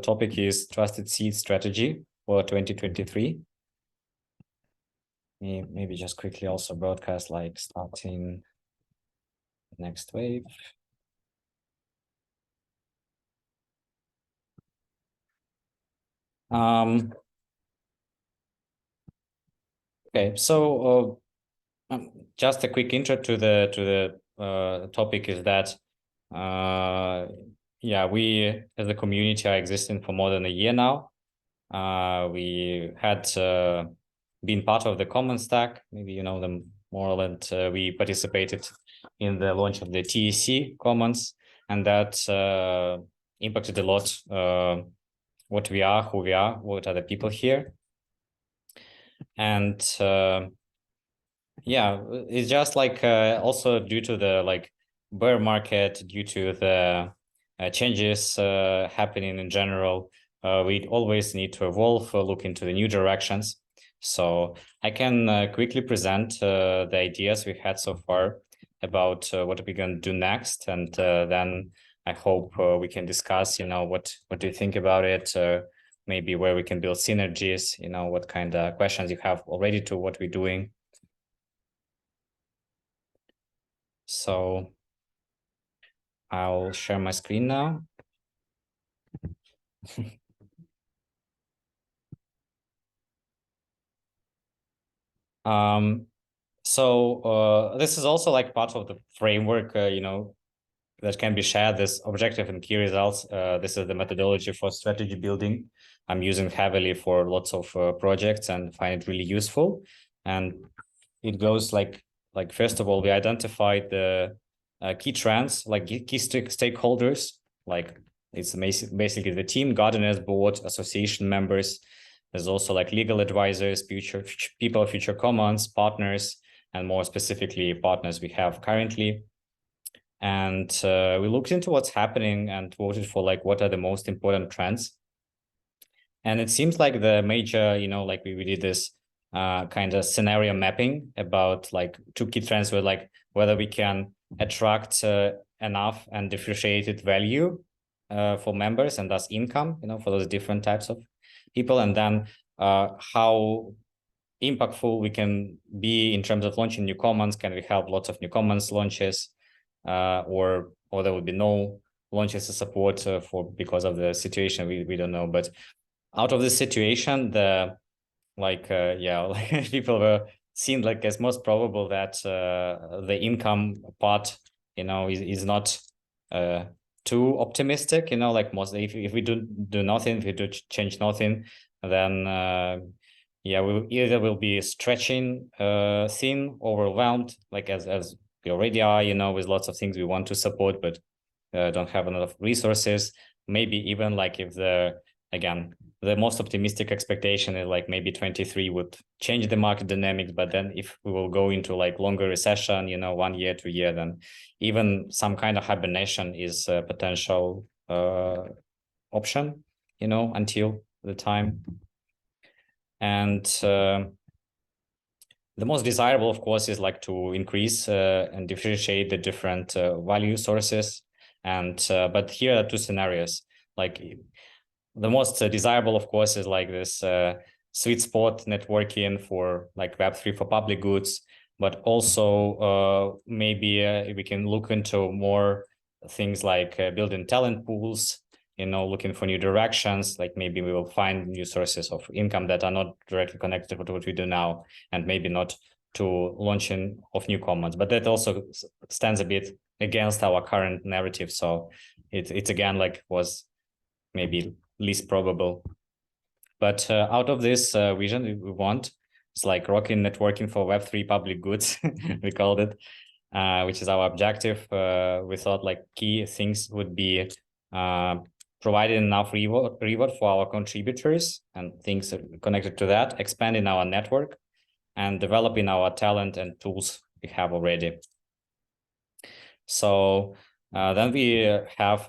topic is Trusted Seed Strategy for 2023. Maybe just quickly also broadcast like starting next wave. Okay, so just a quick intro to the topic is that yeah, we as a community are existing for more than a year now. We had been part of the common stack, maybe you know them more, and we participated in the launch of the TEC Commons, and that impacted a lot what we are, who we are, what are the people here. And yeah, it's just like also due to the like bear market, due to the changes happening in general, we always need to evolve, look into the new directions. So I can quickly present the ideas we've had so far about what we're going to do next, and then I hope we can discuss, you know, what do you think about it, maybe where we can build synergies, you know, what kind of questions you have already to what we're doing. So I'll share my screen now. So this is also like part of the framework, you know, that can be shared, this objective and key results. This is the methodology for strategy building I'm using heavily for lots of projects and find it really useful. And it goes like first of all, we identified the key trends, like key stakeholders, like it's basically the team, governance board, association members. There's also like legal advisors, future people, future commons, partners, and more specifically partners we have currently. And we looked into what's happening and voted for like what are the most important trends. And it seems like the major, you know, like we did this kind of scenario mapping about like two key trends were like whether we can attract enough and differentiated value for members and thus income, you know, for those different types of people, and then how impactful we can be in terms of launching new commons. Can we help lots of new commons launches, or there would be no launches to support for because of the situation? We don't know, but out of this situation, the yeah, like people were seen like as most probable that the income part, you know, is not too optimistic, you know, like most if we do nothing, if we do change nothing, then yeah, we'll be stretching thin, overwhelmed, like as we already are, you know, with lots of things we want to support, but don't have enough resources. Maybe even like if again, the most optimistic expectation is like maybe 23 would change the market dynamics, but then if we will go into like longer recession, you know, 1 year, 2 year, then even some kind of hibernation is a potential option, you know, until the time. And the most desirable, of course, is like to increase and differentiate the different value sources. And but here are two scenarios. Like the most desirable, of course, is like this sweet spot networking for like Web3 for public goods, but also maybe we can look into more things like building talent pools, you know, looking for new directions. Like maybe we will find new sources of income that are not directly connected to what we do now, and maybe not to launching of new commons. But that also stands a bit against our current narrative. So it's again like was maybe least probable. But out of this vision we want, it's like rocking networking for Web3 public goods, we called it, which is our objective. We thought like key things would be providing enough reward for our contributors and things connected to that, expanding our network, and developing our talent and tools we have already. So then we have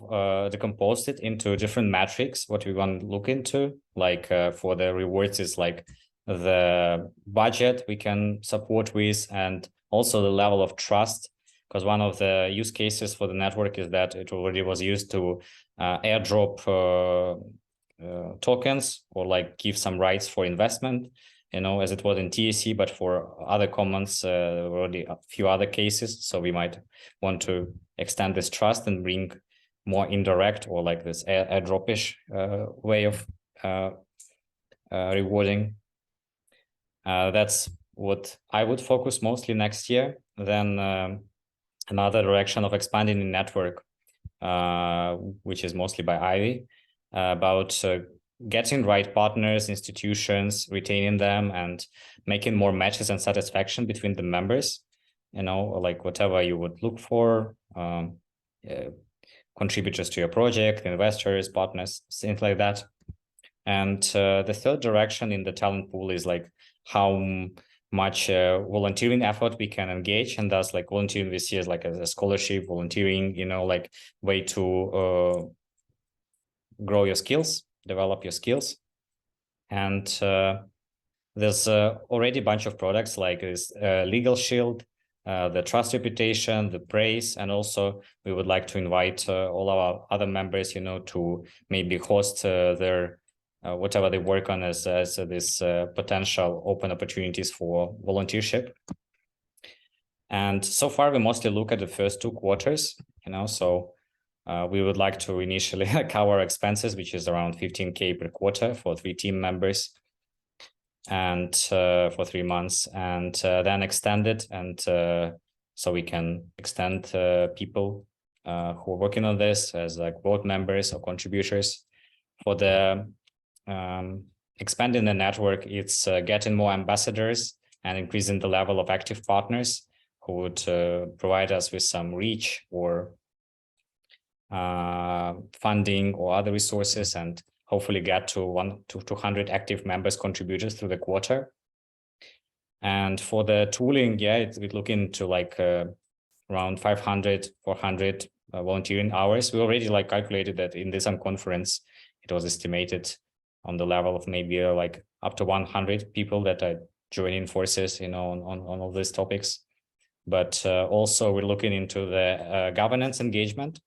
decomposed it into different metrics, what we want to look into. Like for the rewards is like the budget we can support with, and also the level of trust, because one of the use cases for the network is that it already was used to airdrop tokens or like give some rights for investment, as it was in TSC, but for other commons, already a few other cases. So we might want to extend this trust and bring more indirect or like this airdrop-ish way of rewarding. That's what I would focus mostly next year. Then another direction of expanding the network, which is mostly by Ivy, about getting right partners, institutions, retaining them, and making more matches and satisfaction between the members, like whatever you would look for, contributors to your project, investors, partners, things like that. And the third direction in the talent pool is like how much volunteering effort we can engage, and thus like volunteering this year is like a scholarship, volunteering, like way to grow your skills, develop your skills. And there's already a bunch of products like this Legal Shield, the Trust Reputation, the Praise, and also we would like to invite all our other members, to maybe host their whatever they work on as this potential open opportunities for volunteership. And so far, we mostly look at the first 2 quarters, so we would like to initially cover expenses, which is around 15K per quarter for 3 team members and for 3 months, and then extend it. And so we can extend people who are working on this as like board members or contributors. For the expanding the network, it's getting more ambassadors and increasing the level of active partners who would provide us with some reach or funding or other resources, and hopefully get to 100 to 200 active members, contributors through the quarter. And for the tooling, we look into like around 500, 400 volunteering hours. We already like calculated that in this Unconference, it was estimated on the level of maybe like up to 100 people that are joining forces, on all these topics. But also we're looking into the governance engagement,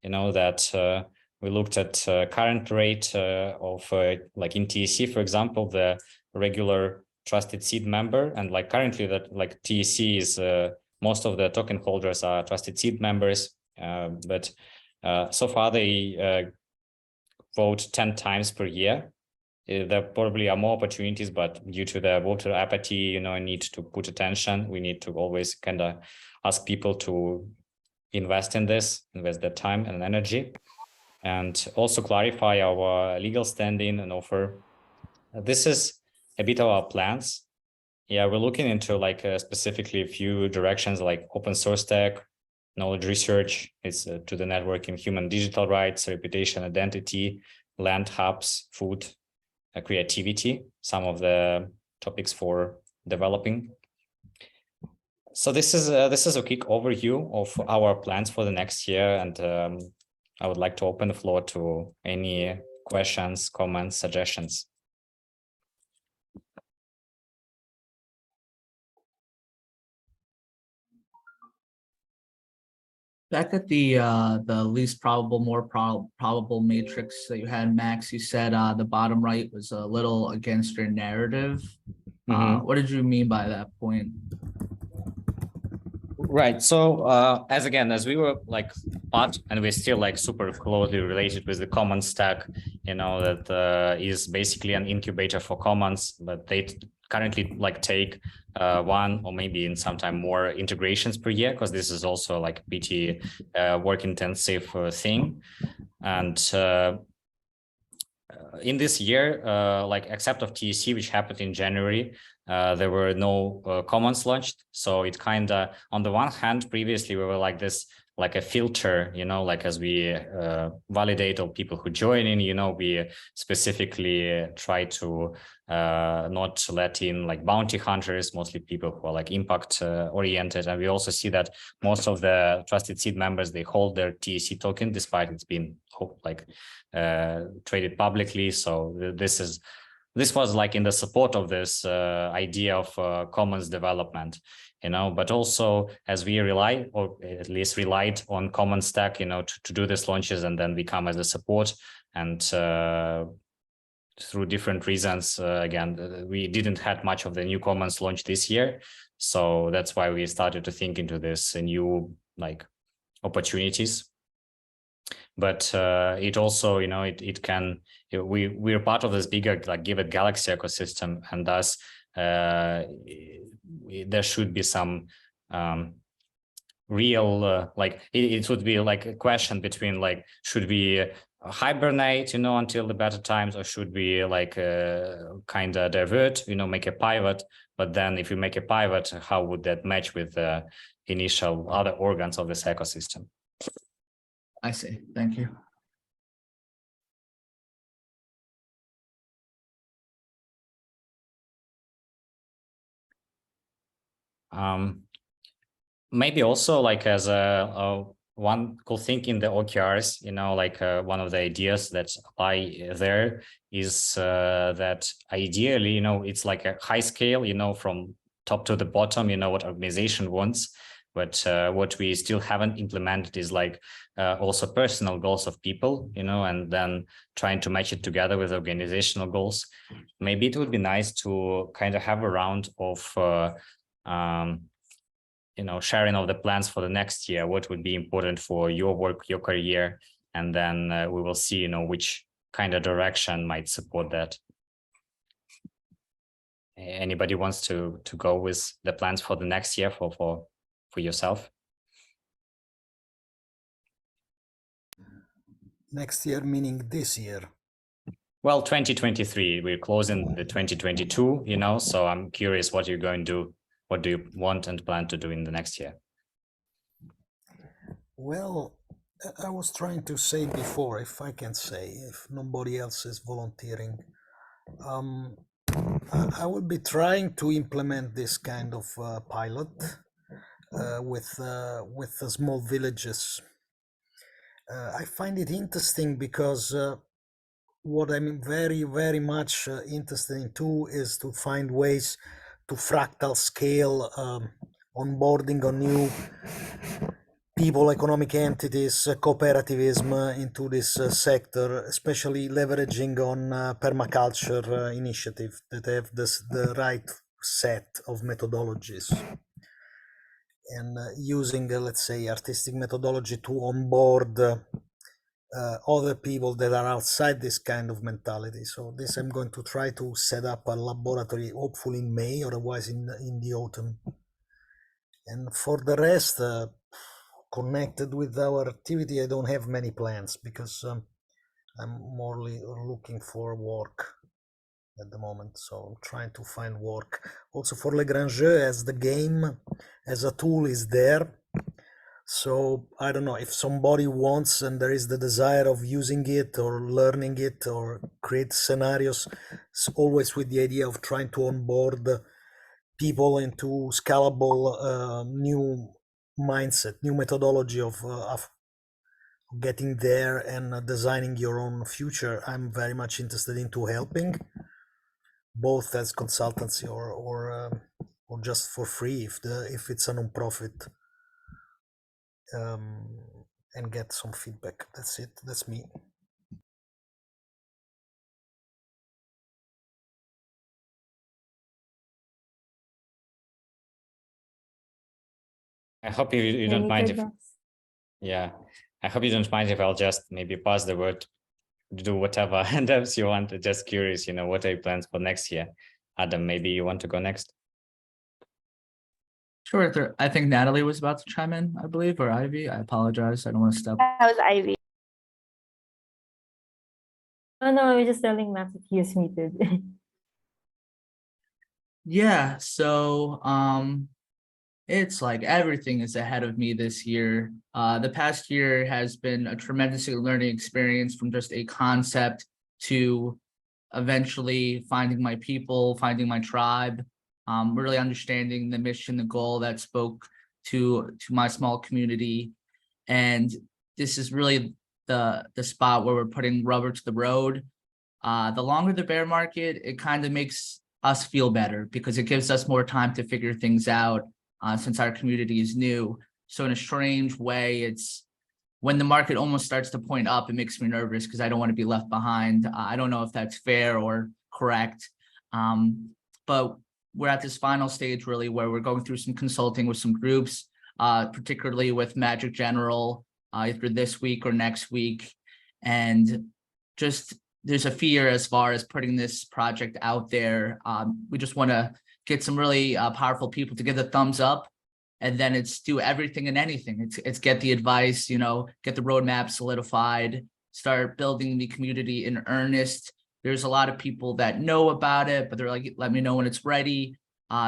that we looked at current rate of like in TSC, for example, the regular trusted seed member, and like currently that like TSC is most of the token holders are trusted seed members, but so far they vote 10 times per year. There probably are more opportunities, but due to the voter apathy, need to put attention. We need to always kind of ask people to invest in this, invest their time and energy, and also clarify our legal standing and offer. This is a bit of our plans. We're looking into like specifically a few directions like open source tech, knowledge research, it's to the networking, human digital rights, reputation, identity, land hubs, food, creativity, some of the topics for developing. So this is a quick overview of our plans for the next year, and I would like to open the floor to any questions, comments, suggestions. Back at the least probable, more probable matrix that you had, Max, you said the bottom right was a little against your narrative. What did you mean by that point? Right. So as we were like part, and we're still like super closely related with the Commons stack, that is basically an incubator for Commons, but they currently like take 1 or maybe in some time more integrations per year, because this is also like pretty work intensive thing. And in this year, like except of TSC, which happened in January, there were no commons launched. So it kind of, on the one hand, previously we were like this, like a filter, like as we validate all people who join in, we specifically try to not let in like bounty hunters, mostly people who are like impact oriented. And we also see that most of the trusted seed members, they hold their TSC token despite it's been like traded publicly. So this was like in the support of this idea of commons development, but also as we rely, or at least relied on common stack, to do these launches, and then we come as a support. And through different reasons. Again, we didn't have much of the new commons launch this year, so that's why we started to think into this new like opportunities. But it also, it can, we're part of this bigger like Give Galaxy ecosystem, and thus there should be some real like it would be like a question between like, should we hibernate until the better times, or should we like kind of divert, make a pivot? But then if you make a pivot, how would that match with the initial other organs of this ecosystem? I see. Thank you. Maybe also like as a one cool thing in the OKRs, like one of the ideas that apply there is that ideally, it's like a high scale, from top to the bottom, what organization wants. But what we still haven't implemented is like also personal goals of people, and then trying to match it together with organizational goals. Maybe it would be nice to kind of have a round of sharing of the plans for the next year, what would be important for your work, your career, and then we will see, which kind of direction might support that. Anybody wants to go with the plans for the next year for yourself? Next year meaning this year? Well, 2023, we're closing the 2022, so I'm curious what you're going to do. What do you want and plan to do in the next year? Well, I was trying to say before, if I can say, if nobody else is volunteering, I will be trying to implement this kind of pilot with the small villages. I find it interesting because what I'm very, very much interested in too is to find ways to fractal scale onboarding on new people, economic entities, cooperativism into this sector, especially leveraging on permaculture initiative that have the right set of methodologies, and using, let's say, artistic methodology to onboard other people that are outside this kind of mentality. So this I'm going to try to set up a laboratory, hopefully in May, otherwise in the autumn. And for the rest, connected with our activity, I don't have many plans because I'm more looking for work at the moment. So I'm trying to find work. Also for Lagrange, as the game, as a tool is there. So I don't know if somebody wants and there is the desire of using it or learning it or create scenarios, it's always with the idea of trying to onboard people into scalable new mindset, new methodology of getting there and designing your own future. I'm very much interested into helping, both as consultancy or just for free if it's a non-profit. And get some feedback. That's it. That's me. I hope you don't mind if, yeah, I hope you don't mind if I'll just maybe pass the word, do whatever and else you want. Just curious, what are your plans for next year? Adam, maybe you want to go next? Sure. I think Natalie was about to chime in, I believe, or Ivy. I apologize. I don't want to step. That was Ivy. Oh no, I was just telling Max that he is muted. Yeah, so it's like everything is ahead of me this year. The past year has been a tremendous learning experience, from just a concept to eventually finding my people, finding my tribe, really understanding the mission, the goal that spoke to my small community. And this is really the spot where we're putting rubber to the road. The longer the bear market, it kind of makes us feel better because it gives us more time to figure things out since our community is new. So in a strange way, it's when the market almost starts to point up, it makes me nervous because I don't want to be left behind. I don't know if that's fair or correct. But we're at this final stage really where we're going through some consulting with some groups, particularly with Magic General, either this week or next week. And just there's a fear as far as putting this project out there. We just want to get some really powerful people to give the thumbs up. And then it's do everything and anything. It's get the advice, get the roadmap solidified, start building the community in earnest. There's a lot of people that know about it, but they're like, let me know when it's ready.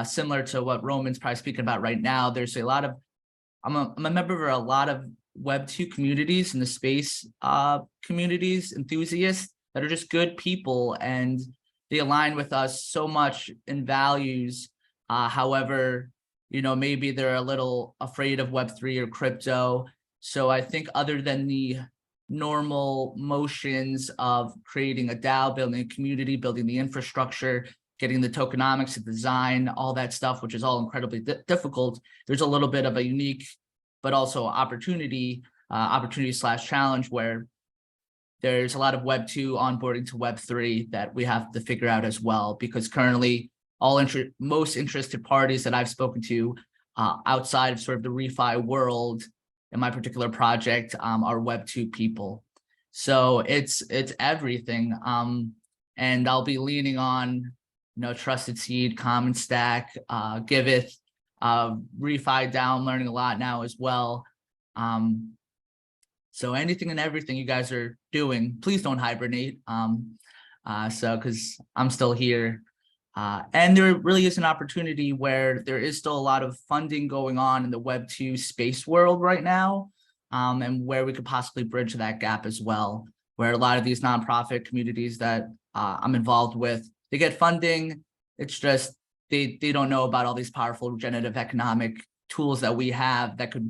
Similar to what Roman's probably speaking about right now. There's a lot of, I'm a member of a lot of Web2 communities in the space communities, enthusiasts that are just good people, and they align with us so much in values. However, maybe they're a little afraid of Web3 or crypto. So I think other than the normal motions of creating a DAO, building a community, building the infrastructure, getting the tokenomics, the design, all that stuff, which is all incredibly difficult, there's a little bit of a unique, but also opportunity / challenge where there's a lot of Web2 onboarding to Web3 that we have to figure out as well, because currently most interested parties that I've spoken to outside of sort of the refi world in my particular project are Web2 people. So it's everything. And I'll be leaning on, Trusted Seed, Common Stack, Giveth, refi DAO. I'm learning a lot now as well. So anything and everything you guys are doing, please don't hibernate. Because I'm still here. And there really is an opportunity where there is still a lot of funding going on in the Web2 space world right now, and where we could possibly bridge that gap as well, where a lot of these nonprofit communities that I'm involved with, they get funding. It's just they don't know about all these powerful regenerative economic tools that we have that could,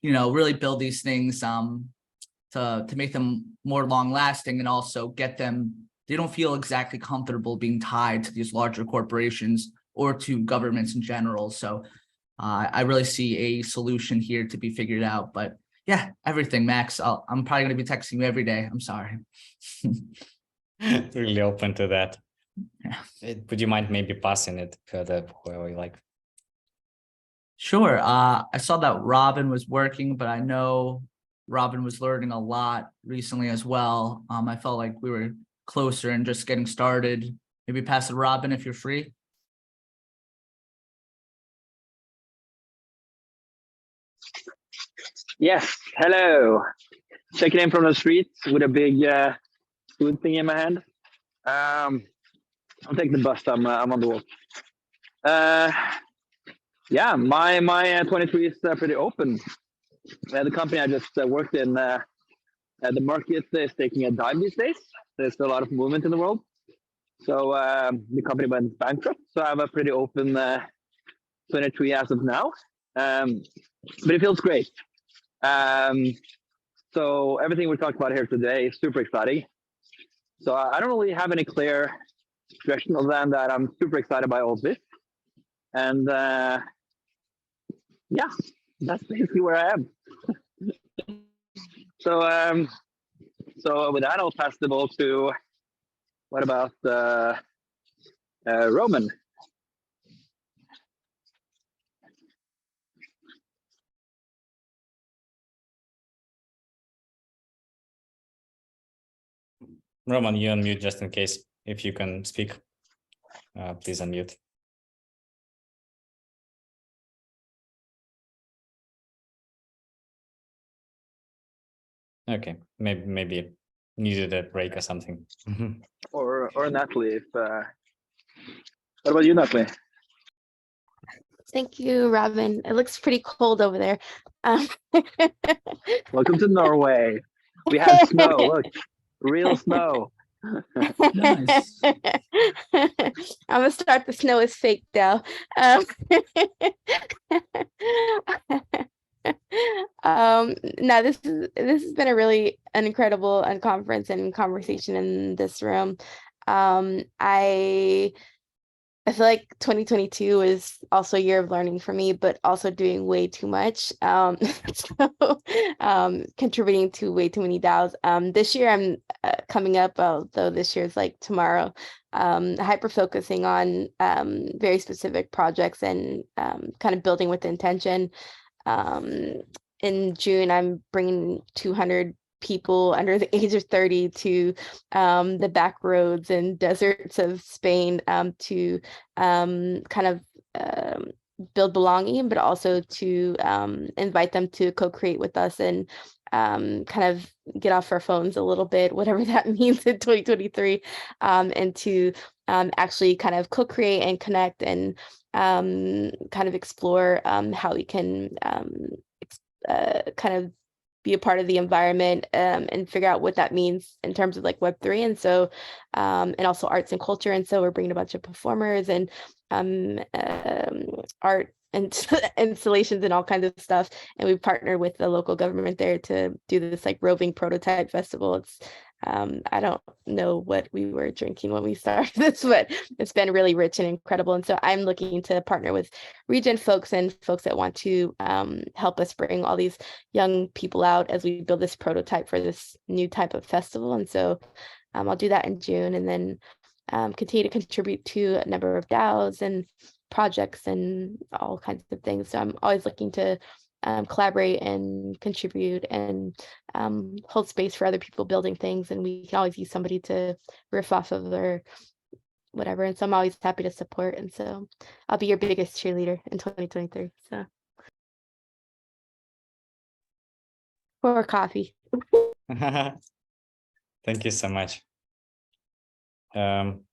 really build these things to make them more long lasting, and also get them. They don't feel exactly comfortable being tied to these larger corporations or to governments in general. So I really see a solution here to be figured out. But yeah, everything, Max. I'm probably going to be texting you every day. I'm sorry. Really open to that. Yeah. Would you mind maybe passing it further where we like? Sure. I saw that Robin was working, but I know Robin was learning a lot recently as well. I felt like we were closer and just getting started. Maybe pass it, Robin, if you're free. Yes, hello. Checking in from the street with a big food thing in my hand. I'll take the bus. I'm on the walk. Yeah, my 23 is pretty open. The company I just worked in, the market is taking a dive these days. There's a lot of movement in the world. So the company went bankrupt. So I have a pretty open 23 as of now. But it feels great. So everything we talked about here today is super exciting. So I don't really have any clear direction other than that I'm super excited by all this. And yeah, that's basically where I am. So with that, I'll pass the ball to, what about Roman? Roman, you unmute just in case, if you can speak. Please unmute. Okay, maybe needed a break or something. or Natalie, if what about you, Natalie? Thank you, Robin. It looks pretty cold over there. Welcome to Norway. We have snow. Look, real snow. Nice. I'm gonna start the snow is fake though. No, this has been an incredible conference and conversation in this room. I I feel like 2022 is also a year of learning for me, but also doing way too much. So contributing to way too many DAOs. This year I'm coming up, although this year is like tomorrow, hyper focusing on very specific projects and kind of building with intention. In June, I'm bringing 200 people under the age of 30 to the back roads and deserts of Spain to kind of build belonging, but also to invite them to co-create with us and kind of get off our phones a little bit, whatever that means in 2023, and to actually kind of co-create and connect and kind of explore how we can kind of be a part of the environment and figure out what that means in terms of like Web3. And so, and also arts and culture. And so we're bringing a bunch of performers and art and installations and all kinds of stuff. And we've partnered with the local government there to do this like roving prototype festival. It's I don't know what we were drinking when we started this, but it's been really rich and incredible. And so I'm looking to partner with region folks and folks that want to help us bring all these young people out as we build this prototype for this new type of festival. And so I'll do that in June and then continue to contribute to a number of DAOs and projects and all kinds of things. So I'm always looking to collaborate and contribute and hold space for other people building things, and we can always use somebody to riff off of or whatever. And so I'm always happy to support, and so I'll be your biggest cheerleader in 2023. So for coffee. Thank you so much. Roman,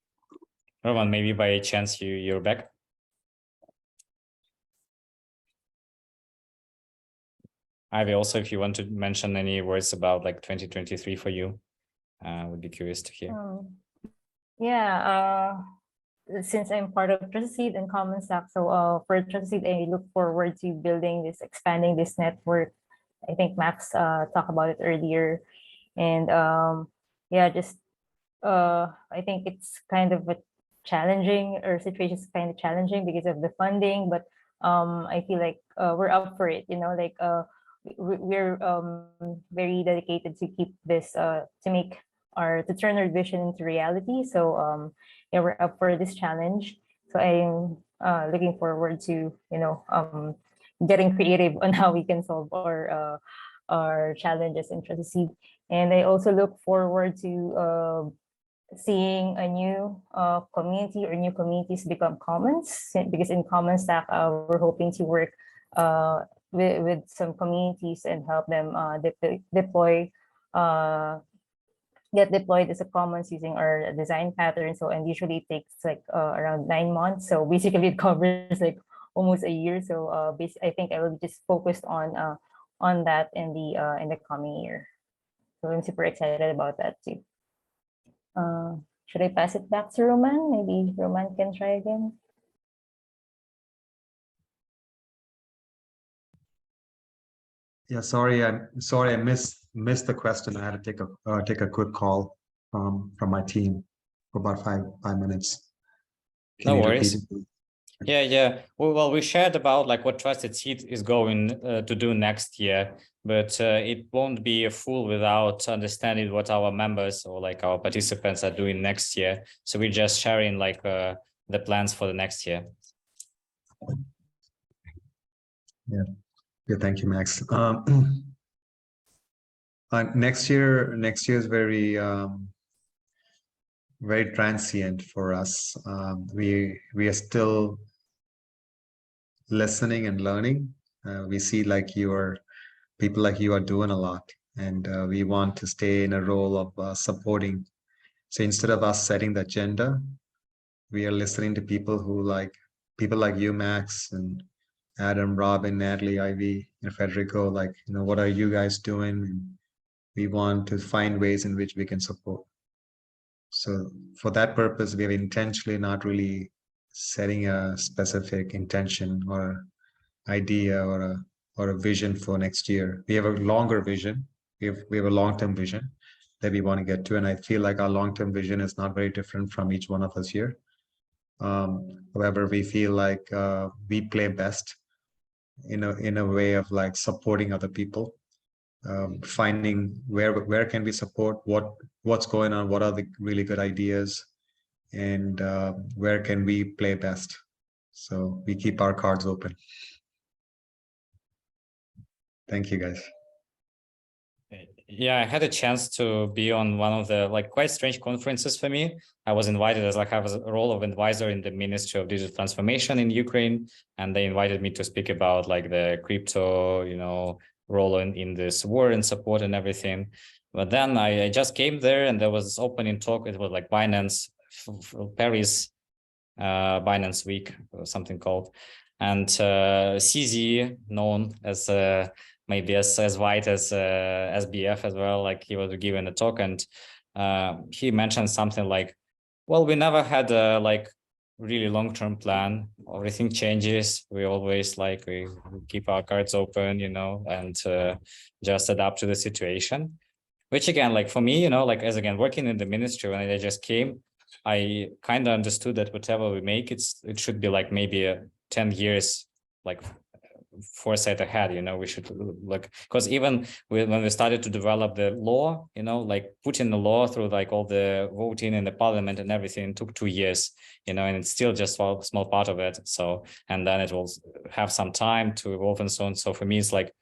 maybe by chance you're back. Ivy, also, if you want to mention any words about like 2023 for you, would be curious to hear. Yeah, since I'm part of TrustSeed and Common Stack, so for TrustSeed, I look forward to building this, expanding this network. I think Max talked about it earlier, and yeah, just I think it's kind of a challenging, or situation is kind of challenging because of the funding, but I feel like we're up for it. You know, like we're very dedicated to keep this to turn our vision into reality. So yeah, we're up for this challenge. So I'm looking forward to getting creative on how we can solve our challenges in TrustSeed. And I also look forward to seeing a new community or new communities become commons, because in Common Stack we're hoping to work with some communities and help them get deployed as a commons using our design pattern. So, and usually it takes like around 9 months. So basically it covers like almost a year. So I think I will be just focused on that in the coming year. So I'm super excited about that too. Should I pass it back to Roman? Maybe Roman can try again. Yeah, sorry, I missed the question. I had to take a quick call from my team for about five minutes. No worries. Yeah. Well, we shared about like what Trusted Seed is going to do next year, but it won't be a full without understanding what our members or like our participants are doing next year. So we're just sharing like the plans for the next year. Yeah. Thank you, Max. Next year is very very transient for us. We are still listening and learning. We see like people like you are doing a lot, and we want to stay in a role of supporting. So instead of us setting the agenda, we are listening to people like you, Max, and Adam, Robin, Natalie, Ivy, and Federico. Like, what are you guys doing? And we want to find ways in which we can support. So for that purpose, we have intentionally not really setting a specific intention or idea or a vision for next year. We have a longer vision. We have a long-term vision that we want to get to. And I feel like our long-term vision is not very different from each one of us here. However, we feel like we play best in a way of like supporting other people, finding where can we support, what's going on, what are the really good ideas, and where can we play best. So we keep our cards open. Thank you, guys. Yeah, I had a chance to be on one of the like quite strange conferences for me. I was invited as like I was a role of advisor in the Ministry of Digital Transformation in Ukraine, and they invited me to speak about like the crypto, role in this war and support and everything. But then I just came there, and there was this opening talk. It was like Binance Paris, Binance Week or something called, and CZ, known as maybe as white as SBF as well, like he was given a talk, and he mentioned something like, well, we never had a like really long-term plan. Everything changes. We always like we keep our cards open, and just adapt to the situation. Which again, like for me, like as again working in the ministry when I just came, I kind of understood that whatever we make, it should be like maybe 10 years like foresight ahead. We should look, because even when we started to develop the law, like putting the law through like all the voting in the parliament and everything took 2 years, and it's still just a small part of it. So, and then it will have some time to evolve and so on. So for me, it's like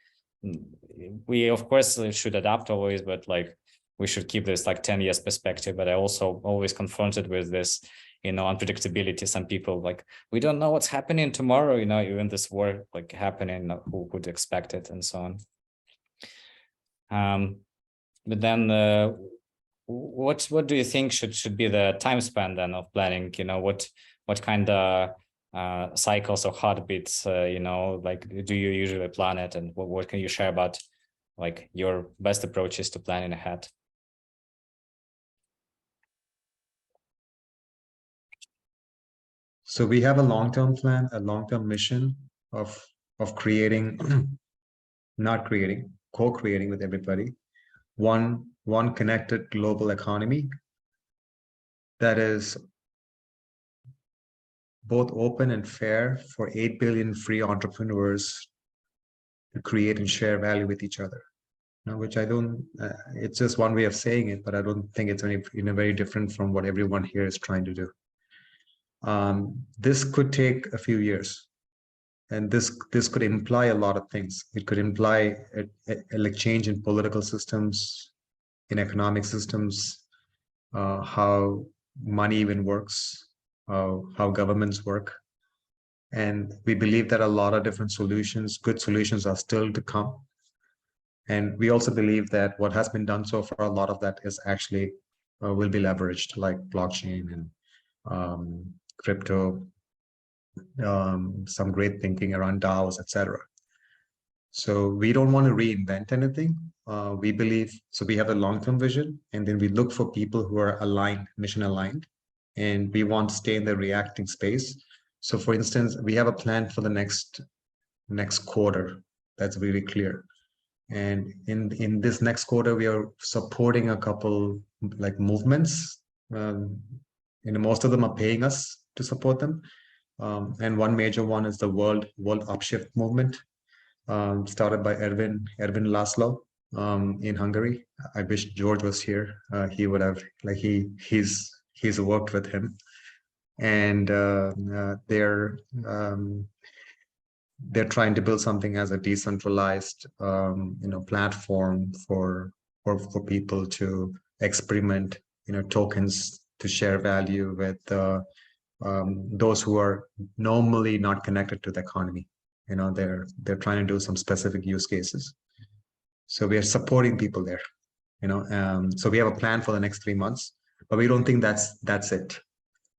we of course should adapt always, but like we should keep this like 10 years perspective. But I also always confronted with this unpredictability. Some people like, we don't know what's happening tomorrow, even this war like happening, who could expect it, and so on. But then what do you think should be the time span then of planning? What kind of cycles or heartbeats like do you usually plan it, and what can you share about like your best approaches to planning ahead? So we have a long-term plan, a long-term mission of creating, not creating, co-creating with everybody, one connected global economy that is both open and fair for 8 billion free entrepreneurs to create and share value with each other. Which I don't, it's just one way of saying it, but I don't think it's very different from what everyone here is trying to do. This could take a few years, and this could imply a lot of things. It could imply a change in political systems, in economic systems, how money even works, how governments work. And we believe that a lot of different solutions, good solutions, are still to come. And we also believe that what has been done so far, a lot of that is actually will be leveraged, like blockchain and crypto, some great thinking around DAOs, etc. So we don't want to reinvent anything. We believe, so we have a long-term vision, and then we look for people who are aligned, mission aligned, and we want to stay in the reacting space. So for instance, we have a plan for the next quarter that's really clear. And in this next quarter, we are supporting a couple like movements. Most of them are paying us to support them. And one major one is the World Upshift movement, started by Ervin Laszlo in Hungary. I wish George was here. He would have, like, he's worked with him, and they're trying to build something as a decentralized platform for people to experiment tokens to share value with those who are normally not connected to the economy. They're trying to do some specific use cases, so we are supporting people there. So we have a plan for the next 3 months, but we don't think that's it.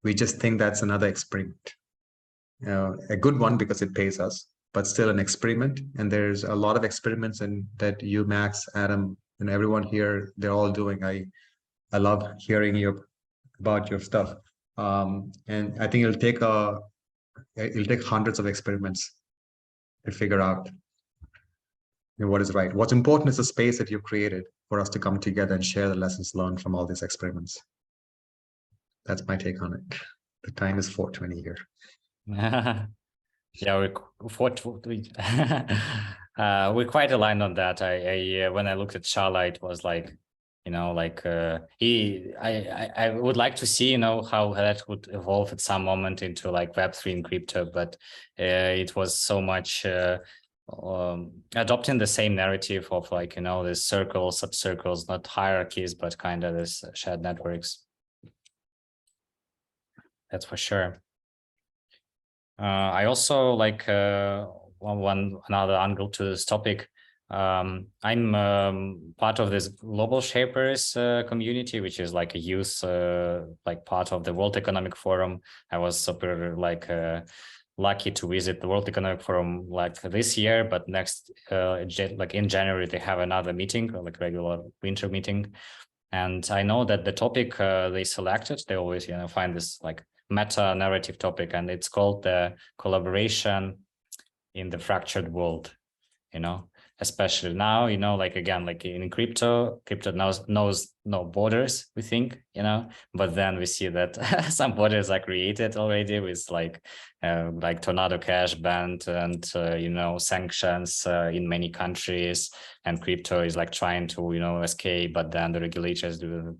We just think that's another experiment. A good one because it pays us, but still an experiment. And there's a lot of experiments that you, Max, Adam, and everyone here, they're all doing. I love hearing about your stuff. And I think it'll take hundreds of experiments to figure out what is right. What's important is the space that you've created for us to come together and share the lessons learned from all these experiments. That's my take on it. The time is 4:20 here. Yeah, we're quite aligned on that. I when I looked at Shala, it was like, you know, like I would like to see, you know, how that would evolve at some moment into like Web3 and crypto, but it was so much adopting the same narrative of like, you know, this circles, sub-circles, not hierarchies, but kind of this shared networks. That's for sure. I also like another angle to this topic. I'm part of this Global Shapers community, which is like a youth, like part of the World Economic Forum. I was super like lucky to visit the World Economic Forum like this year, but next, like in January, they have another meeting, like regular winter meeting. And I know that the topic they selected, they always, you know, find this like meta narrative topic, and it's called the collaboration in the fractured world, you know, especially now, you know, like again, like in crypto knows no borders, we think, you know, but then we see that some borders are created already with like Tornado Cash banned and, you know, sanctions in many countries, and crypto is like trying to, you know, escape, but then the regulators do.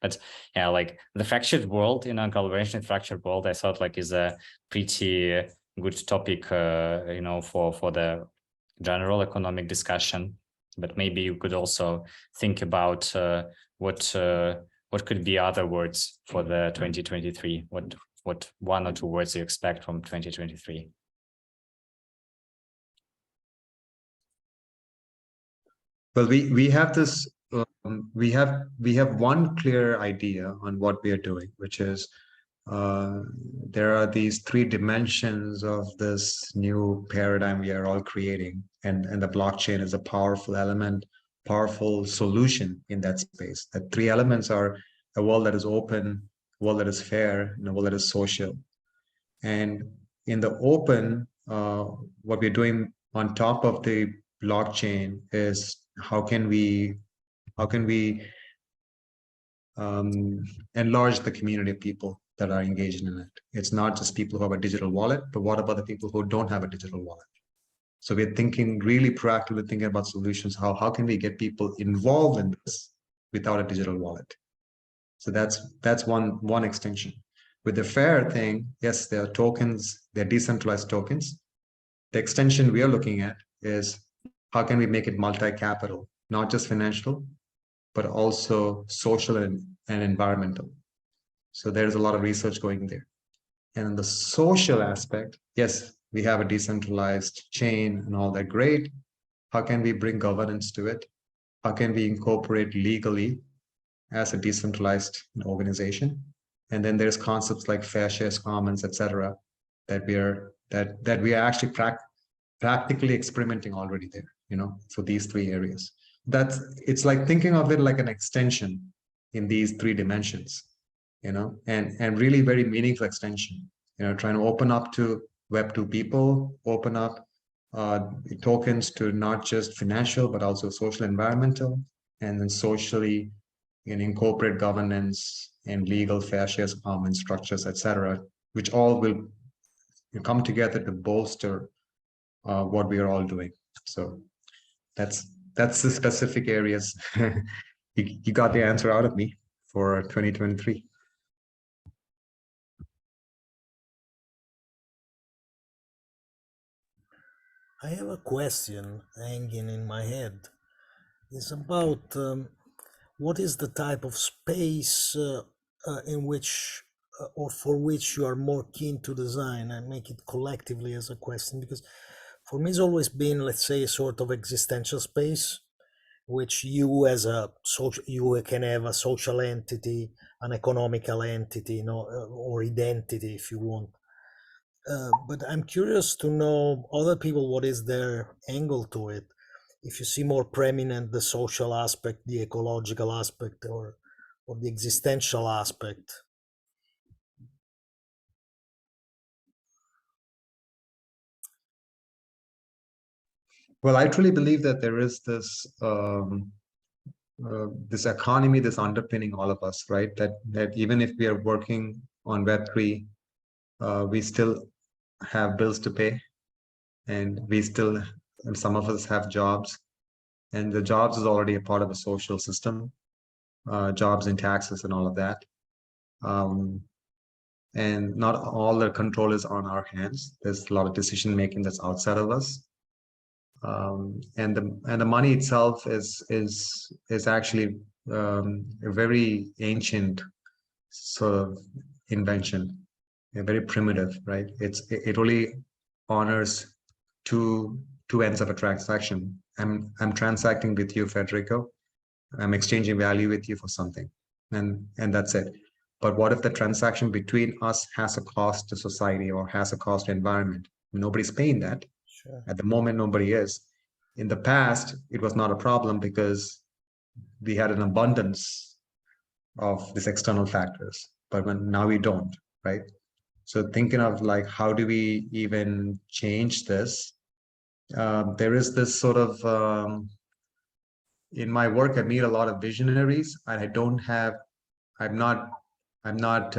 But yeah, like the fractured world, you know, collaboration in fractured world, I thought like is a pretty good topic, you know, for the general economic discussion. But maybe you could also think about what could be other words for the 2023. What 1 or 2 words you expect from 2023? Well, we have this. We have one clear idea on what we are doing, which is there are these 3 dimensions of this new paradigm we are all creating, and the blockchain is a powerful element, powerful solution in that space. The 3 elements are a world that is open, a world that is fair, and a world that is social. And in the open, what we're doing on top of the blockchain is how can we enlarge the community of people that are engaged in it. It's not just people who have a digital wallet, but what about the people who don't have a digital wallet? So we're thinking really proactively, thinking about solutions. How can we get people involved in this without a digital wallet? So that's one extension. With the fair thing, yes, there are tokens, they're decentralized tokens. The extension we are looking at is how can we make it multi-capital, not just financial, but also social and environmental. So there's a lot of research going there. And in the social aspect, yes, we have a decentralized chain and all that, great. How can we bring governance to it? How can we incorporate legally as a decentralized organization? And then there's concepts like fair shares commons, etc., that we are actually practically experimenting already there, you know, for these 3 areas. It's like thinking of it like an extension in these 3 dimensions, you know, and really very meaningful extension, you know, trying to open up to Web2 people, open up tokens to not just financial, but also social, environmental, and then socially, and incorporate governance and legal fair shares, common structures, etc., which all will come together to bolster what we are all doing. So that's the specific areas. You got the answer out of me for 2023. I have a question hanging in my head. It's about what is the type of space in which or for which you are more keen to design. I make it collectively as a question because for me it's always been, let's say, a sort of existential space, which you as a social, you can have a social entity, an economical entity, you know, or identity if you want. But I'm curious to know other people, what is their angle to it? If you see more preeminent the social aspect, the ecological aspect, or the existential aspect. Well, I truly believe that there is this this economy, this underpinning all of us, right? That even if we are working on Web3, we still have bills to pay, and and some of us have jobs, and the jobs is already a part of a social system, jobs and taxes and all of that. And not all the control is on our hands. There's a lot of decision making that's outside of us. And the money itself is actually a very ancient sort of invention, very primitive, right? It really honors two ends of a transaction. I'm transacting with you, Federico. I'm exchanging value with you for something, and that's it. But what if the transaction between us has a cost to society or has a cost to environment? Nobody's paying that. Sure. At the moment, nobody is. In the past, it was not a problem because we had an abundance of these external factors, but now we don't, right? So thinking of like, how do we even change this? There is this sort of, in my work, I meet a lot of visionaries, and I'm not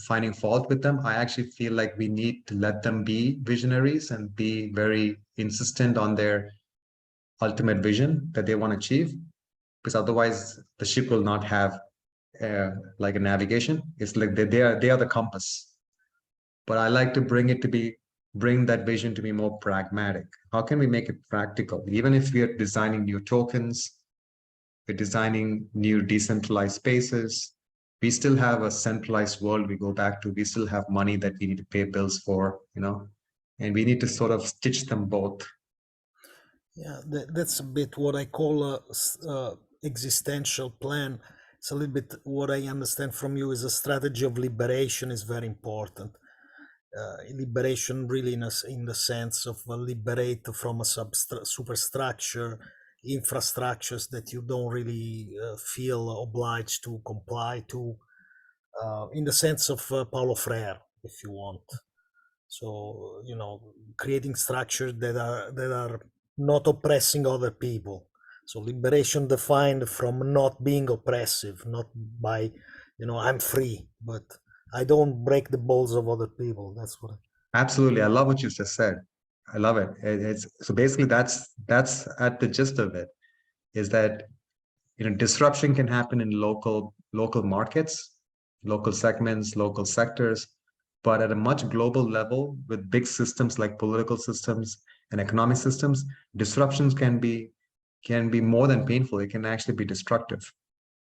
finding fault with them. I actually feel like we need to let them be visionaries and be very insistent on their ultimate vision that they want to achieve, because otherwise the ship will not have like a navigation. It's like they are the compass. But I like to bring that vision to be more pragmatic. How can we make it practical? Even if we are designing new tokens, we're designing new decentralized spaces, we still have a centralized world we go back to. We still have money that we need to pay bills for, and we need to sort of stitch them both. Yeah, that's a bit what I call a existential plan. It's a little bit what I understand from you is a strategy of liberation is very important. Liberation really in the sense of liberate from a superstructure, infrastructures that you don't really feel obliged to comply to, in the sense of Paulo Freire, if you want. So, creating structures that are not oppressing other people. So liberation defined from not being oppressive, not by, I'm free, but I don't break the balls of other people. That's what. Absolutely, I love what you just said. I love it. It's so basically that's at the gist of it, is that disruption can happen in local markets, local segments, local sectors, but at a much global level with big systems like political systems and economic systems, disruptions can be more than painful. It can actually be destructive.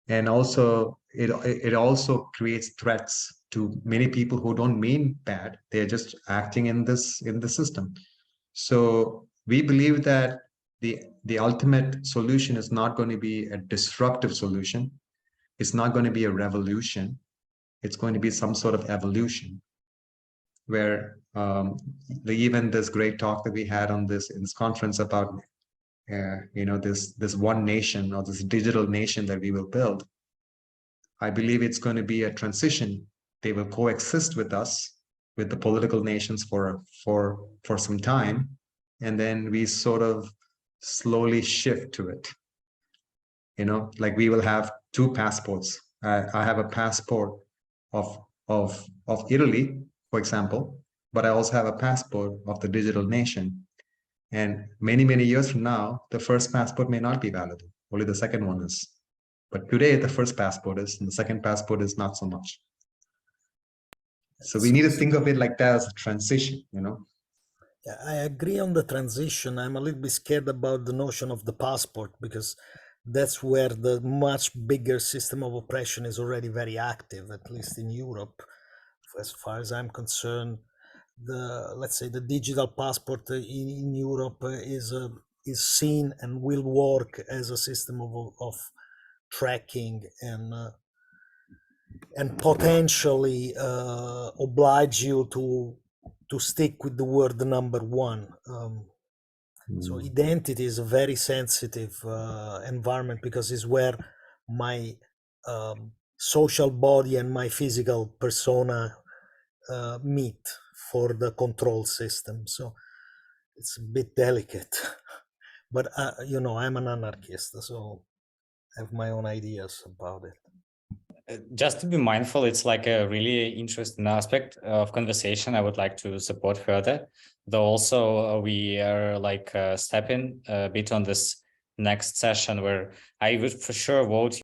And also it also creates threats to many people who don't mean bad. They're just acting in the system. So we believe that the ultimate solution is not going to be a disruptive solution. It's not going to be a revolution. It's going to be some sort of evolution, where even this great talk that we had in this conference about this one nation, or this digital nation that we will build, I believe it's going to be a transition. They will coexist with us, with the political nations for some time, and then we sort of slowly shift to it. Like we will have two passports. I have a passport of Italy, for example, but I also have a passport of the digital nation. And many years from now, the first passport may not be valid. Only the second one is. But today, the first passport is, and the second passport is not so much. So we need to think of it like that as a transition, Yeah, I agree on the transition. I'm a little bit scared about the notion of the passport, because that's where the much bigger system of oppression is already very active, at least in Europe. As far as I'm concerned, let's say the digital passport in Europe is seen and will work as a system of tracking and potentially oblige you to stick with the word number one. So identity is a very sensitive environment, because it's where my social body and my physical persona meet for the control system. So it's a bit delicate. But I'm an anarchist, so I have my own ideas about it. just to be mindful, it's like a really interesting aspect of conversation I would like to support further. Though also we are like stepping a bit on this next session where I would for sure vote